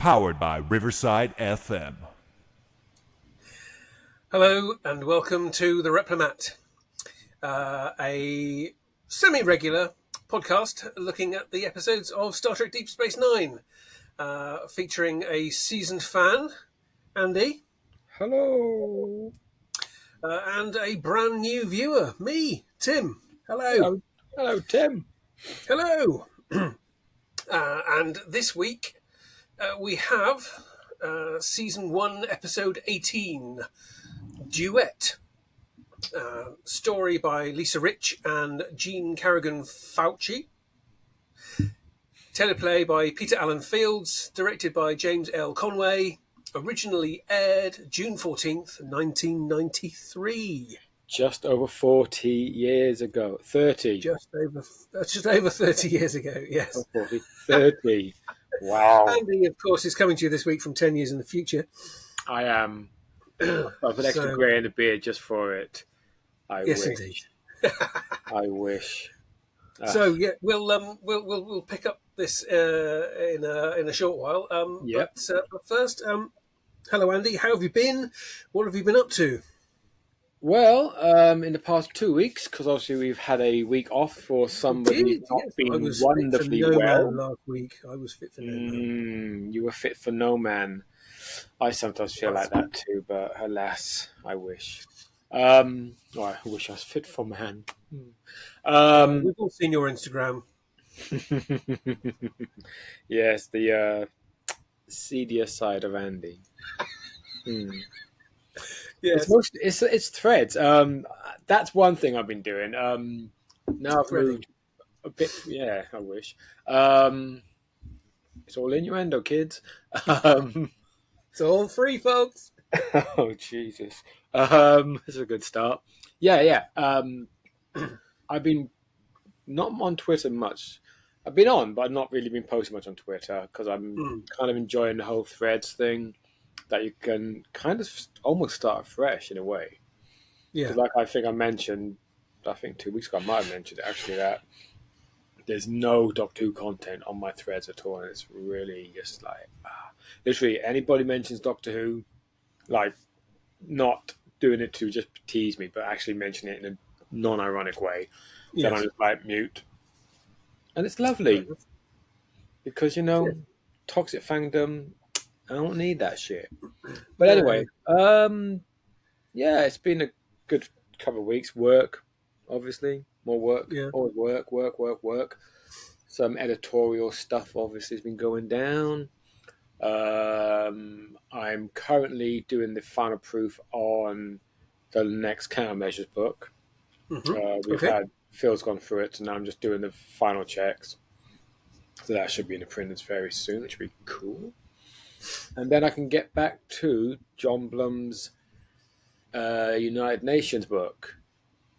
powered by Riverside FM. Hello and welcome to the Replimat, a semi-regular podcast looking at the episodes of Star Trek Deep Space Nine, featuring a seasoned fan, Andy. Hello. And a brand new viewer, me, Tim. Hello, Tim. Hello. And this week we have Season 1, Episode 18, Duet. Story by Lisa Rich and Jean Carrigan-Fauci. Teleplay by Peter Allen Fields, directed by James L. Conway. Originally aired June 14th, 1993. Just over 40 years ago. 30. Just over 30 years ago, yes. 40, 30. Wow. Andy, of course, is coming to you this week from 10 years in the future. I am. I've an extra grey in the beard just for it. I yes, wish. Indeed. I wish. So yeah, we'll pick up this in a short while. Yep. But first, hello Andy. How have you been? What have you been up to? Well, in the past 2 weeks, because obviously we've had a week off for somebody not being wonderfully well. Last week, I was fit for no man. You were fit for no man. I sometimes feel like that too, but alas, I wish. I wish I was fit for man. We've all seen your Instagram. Yes, the seedier side of Andy. Yes, it's threads. That's one thing I've been doing. Now I've moved a bit. Yeah, I wish. It's all innuendo, kids. It's all free, folks. Oh Jesus! This is a good start. Yeah. I've been not on Twitter much. I've been on, but I've not really been posting much on Twitter because I'm kind of enjoying the whole threads thing. That you can kind of almost start fresh in a way. Yeah. Like I think I mentioned, 2 weeks ago I might have mentioned actually that there's no Doctor Who content on my threads at all, and it's really just like literally anybody mentions Doctor Who, like not doing it to just tease me, but actually mention it in a non-ironic way. Then I just like mute, and it's lovely because toxic fandom. I don't need that shit. But anyway, it's been a good couple of weeks. Work, obviously, more work. Yeah. Always work. Some editorial stuff obviously has been going down. I'm currently doing the final proof on the next countermeasures book. We've had Phil's gone through it, so now I'm just doing the final checks. So that should be in the printers very soon, which would be cool. And then I can get back to John Blum's United Nations book,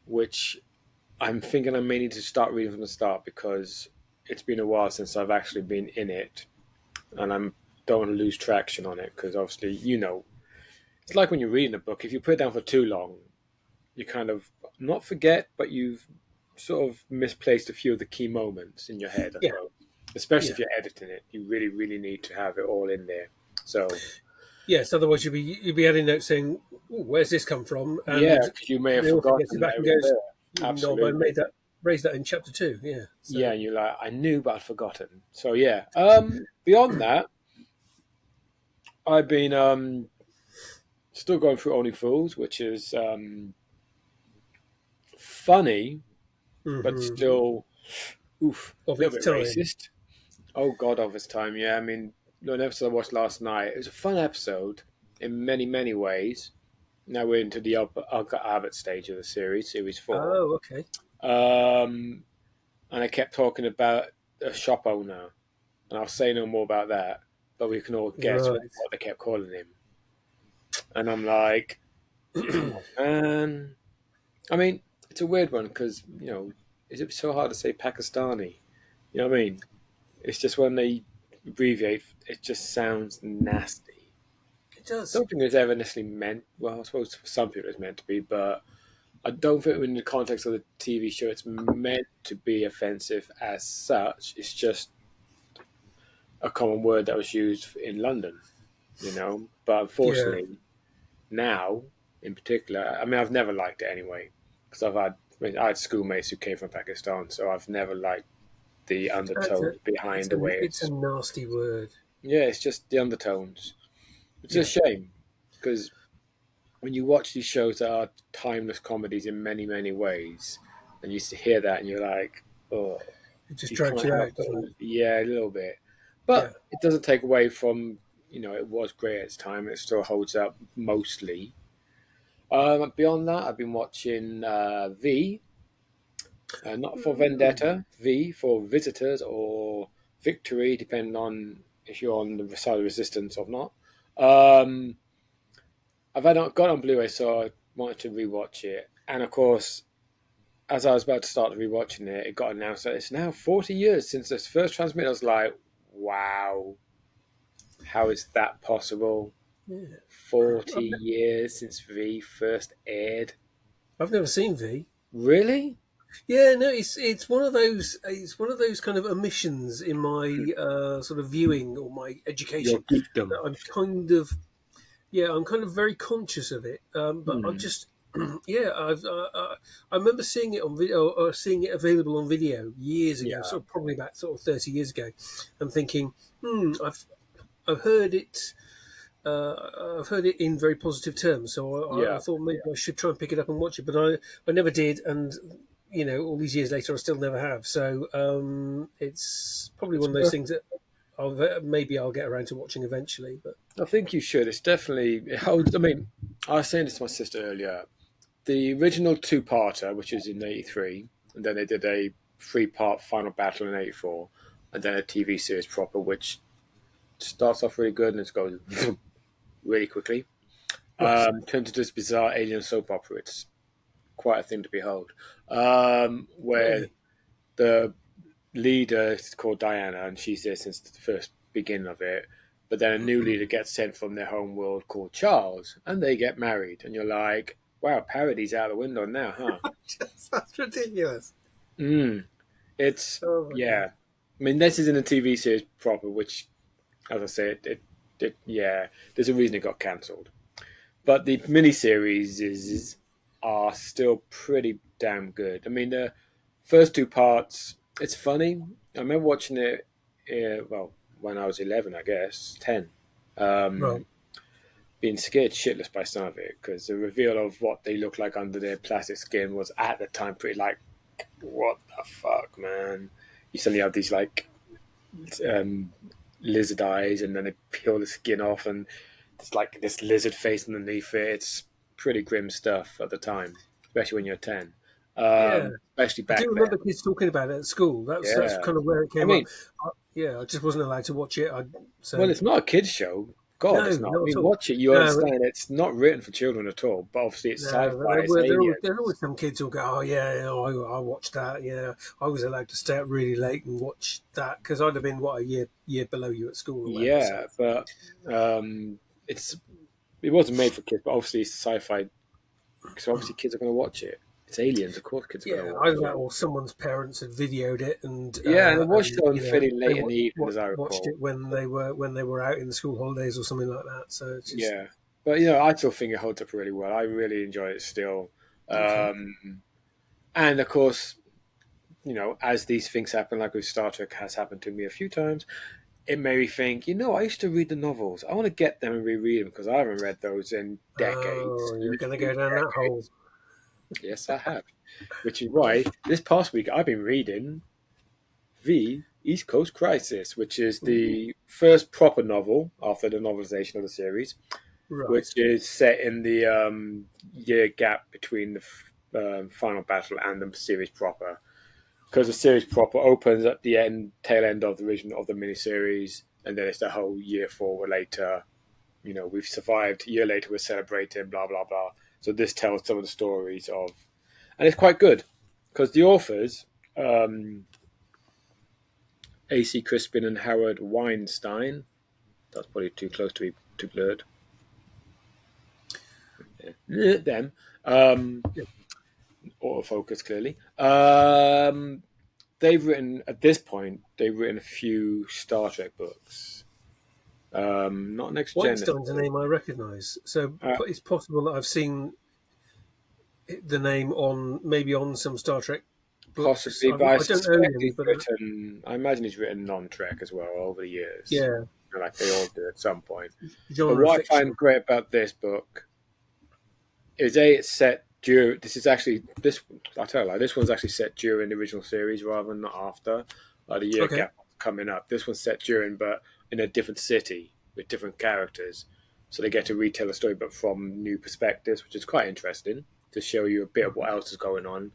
which I'm thinking I may need to start reading from the start because it's been a while since I've actually been in it, and I don't want to lose traction on it because obviously, it's like when you're reading a book. If you put it down for too long, you kind of not forget, but you've sort of misplaced a few of the key moments in your head. I suppose. Especially if you're editing it, you really, really need to have it all in there. So, yes, otherwise you'd be adding notes saying, "Where's this come from?" And because you may have forgotten. Back and goes, absolutely, I raised that in chapter 2. Yeah, so. Yeah, and you're like, I knew, but I'd forgotten. So yeah. Beyond that, I've been still going through Only Fools, which is funny, but still, a little bit racist. Oh God, of its time, yeah. I mean, an episode I watched last night. It was a fun episode in many, many ways. Now we're into the Ulka Abbott stage of the series 4. Oh, okay. And I kept talking about a shop owner, and I'll say no more about that. But we can all guess what they kept calling him. And I'm like, man. I mean, it's a weird one because is it so hard to say Pakistani? You know what I mean? It's just when they abbreviate, it just sounds nasty. It does. I don't think it's ever necessarily meant. Well, I suppose for some people it's meant to be, but I don't think in the context of the TV show it's meant to be offensive as such. It's just a common word that was used in London, But unfortunately, now in particular, I mean, I've never liked it anyway because I had schoolmates who came from Pakistan, so I've never liked the undertones behind the way it's a nasty word. Yeah, it's just the undertones. It's a shame because when you watch these shows that are timeless comedies in many, many ways, and you hear that and you're like, oh, It just you drags can't you help out, doesn't but, it? yeah, a little bit. But it doesn't take away from, it was great at its time. It still holds up mostly. Beyond that, I've been watching V, not for Vendetta, V for Visitors or Victory, depending on if you're on the side of Resistance or not. I've got on Blu-ray, so I wanted to rewatch it. And of course, as I was about to start rewatching it, it got announced that it's now 40 years since this first transmit. I was like, wow, how is that possible? Yeah. 40 years since V first aired. I've never seen V. Really? Yeah, no, it's one of those kind of omissions in my sort of viewing or my Your education geekdom. that I'm kind of very conscious of it. But I've just I remember seeing it on video or seeing it available on video years ago, Yeah. sort of probably about sort of 30 years ago, and thinking, I've heard it. I've heard it in very positive terms, so I Yeah. thought maybe I should try and pick it up and watch it, but I never did, and all these years later, I still never have. So it's probably one of those things that maybe I'll get around to watching eventually. But I think you should. It holds. I mean, I was saying this to my sister earlier. The original two-parter, which was in '83, and then they did a three-part final battle in '84, and then a TV series proper, which starts off really good and it goes really quickly. Turns into this bizarre alien soap opera. It's quite a thing to behold. Where really, the leader is called Diana, and she's there since the first beginning of it. But then a new leader gets sent from their home world called Charles, and they get married. And you're like, wow, parody's out the window now, huh? that's ridiculous. It's, Oh my God. yeah. I mean, this isn't a TV series proper, which, as I said, there's a reason it got cancelled. But the miniseries are still pretty damn good. I mean, the first two parts, it's funny. I remember watching it, when I was 11, I guess, 10. Right. Being scared shitless by some of it because the reveal of what they look like under their plastic skin was at the time pretty like, what the fuck, man? You suddenly have these like lizard eyes, and then they peel the skin off, and it's like this lizard face underneath it. It's pretty grim stuff at the time, especially when you're 10. Yeah, Especially I back do then. remember kids talking about it at school. That's Yeah. kind of where it I came up. mean, I just wasn't allowed to watch it. well, So it's not a kids' show. God, no, it's not. I not at mean, all. watch it. You No, understand it's not written for children at all. But obviously, it's no, but sci-fi. It's aliens. there are always some kids who'll go, "Oh yeah, I watched that. Yeah, I was allowed to stay up really late and watch that because I'd have been a year below you at school or whatever." So Yeah, but it's it wasn't made for kids. But obviously, it's sci-fi. So obviously, kids are going to watch it. It's aliens. Of course, kids are going yeah, to watch either that it. or someone's parents had videoed it Yeah, and it was shown you know fairly late in the evening, as I watched recall. it when they were out in the school holidays or something like that. So it's just Yeah, but I still think it holds up really well. I really enjoy it still. okay. And of course, as these things happen, like with Star Trek has happened to me a few times, it made me think, I used to read the novels. I want to get them and reread them because I haven't read those in decades, Oh, you're going to literally go down that hole. decades. Yes, I have. Which is why this past week I've been reading The East Coast Crisis, which is the first proper novel after the novelization of the series, Right. which is set in the year gap between the final battle and the series proper. Because the series proper opens at the tail end of the original of the miniseries, and then it's the whole year forward later. We've survived. A year later, we're celebrating. Blah blah blah. So this tells some of the stories of, and it's quite good because the authors, A.C. Crispin and Howard Weinstein. That's probably too close to be too blurred. Yeah. Them. Autofocus clearly. they've written at this point. They've written a few Star Trek books. Not Next Gen. Weinstein's a name I recognise, so it's possible that I've seen the name on some Star Trek books. Possibly, but I I don't suspect own any, he's but written. I imagine he's written non-Trek as well over the years. yeah, Like they all do at some point. But genre what fiction. I find great about this book is it's set during. This is actually this. I tell you, like this one's actually set during the original series rather than after. Like the year Okay. gap coming up. This one's set during, but in a different city with different characters. So they get to retell the story, but from new perspectives, which is quite interesting to show you a bit of what else is going on.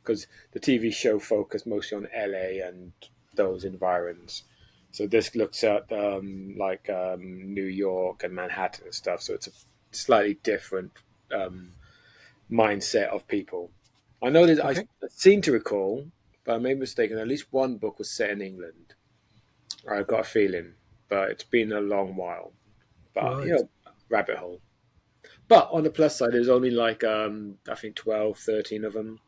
Because the TV show focused mostly on LA and those environs. So this looks at New York and Manhattan and stuff. So it's a slightly different mindset of people. I know that Okay. I seem to recall, but I may be mistaken, at least one book was set in England. I've got a feeling, but it's been a long while. But, Right. rabbit hole. But on the plus side, there's only I think 12, 13 of them.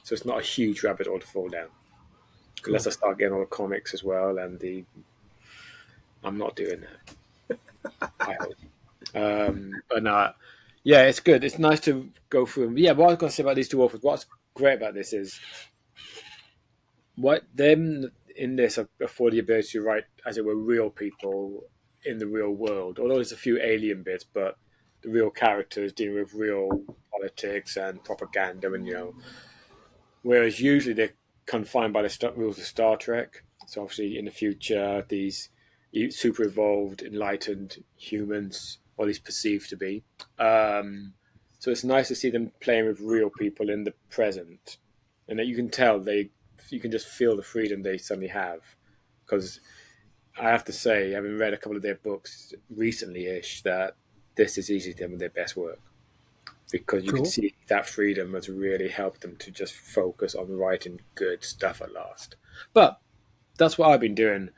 So it's not a huge rabbit hole to fall down. Cool. Unless I start getting all the comics as well, and I'm not doing that. I hope. But no, yeah, it's good. It's nice to go through them. Yeah, what I was going to say about these two authors, what's great about this is what them in this afford the ability to write, as it were, real people in the real world. Although there's a few alien bits, but the real characters dealing with real politics and propaganda, and whereas usually they're confined by the rules of Star Trek. So obviously, in the future, these super evolved, enlightened humans, or at least perceived to be. So it's nice to see them playing with real people in the present, and that you can tell you can just feel the freedom they suddenly have. Because I have to say, having read a couple of their books recently-ish, that this is easily them their best work. Because you can Cool. see that freedom has really helped them to just focus on writing good stuff at last. But that's what I've been doing